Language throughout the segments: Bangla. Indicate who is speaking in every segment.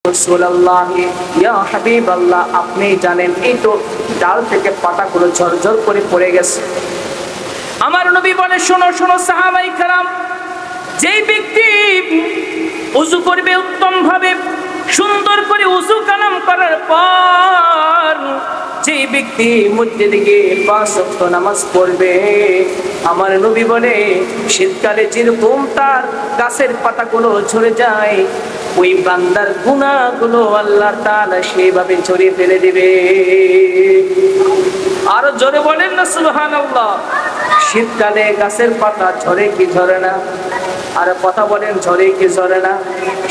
Speaker 1: রাসূলুল্লাহ, ইয়া হাবিবাল্লাহ, আপনি জানেন এই তো ডাল থেকে পাতাগুলো ঝরঝর করে পড়ে গেছে। আমার নবী বলে, শোনো শোনো সাহাবায়ে কেরাম, যেই ব্যক্তি ওযু করবে উত্তম ভাবে, সুন্দর করে ওযু কালাম করার পর যেই ব্যক্তি মসজিদে গিয়ে 5 ওয়াক্ত নামাজ পড়বে, আমার নবী বলে শীতকালে যেরকম তার গাছের পাতাগুলো ঝরে যায়, ওই বান্দার গুনাহগুলো আল্লাহ তাআলা সেইভাবে ঝরিয়ে ফেলে দিবে। আরো জোরে বলেন না সুবহানাল্লাহ। শীতকালে গাছের পাতা ঝরে কি ঝরে না? আর কথা বলেন, ঝরে কি ঝরে না?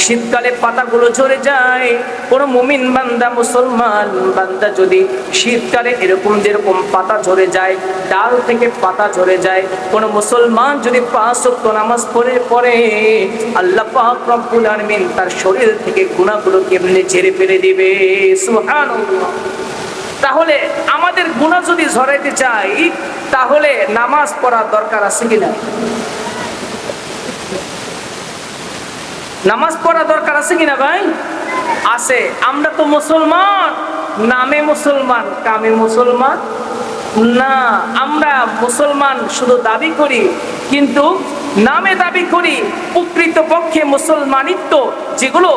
Speaker 1: শীতকালে পাতাগুলো ঝরে যায়। কোন মুমিন বান্দা, মুসলমান বান্দা যদি শীতকালে এরকম যেরকম পাতা ঝরে যায়, ডাল থেকে পাতা ঝরে যায়, কোন মুসলমান যদি 5 ওয়াক্ত নামাজ পড়ে, আল্লাহ পাক রব্বুল আলামিন তার শরীর থেকে গুনাহগুলো কেমনে ঝেড়ে ফেলে দিবে। সুবহানাল্লাহ। তাহলে আমাদের গুনাহ যদি ঝরাইতে চাই, তাহলে নামাজ পড়ার দরকার আছে কিনা? নামাজ পড়া দরকার আছে কিনা ভাই? আছে। আমরা তো মুসলমান, নামে মুসলমান, কামে মুসলমান না। আমরা মুসলমান শুধু দাবি করি, কিন্তু নামে দাবি করি। প্রকৃতপক্ষে মুসলমানিত্ব যেগুলো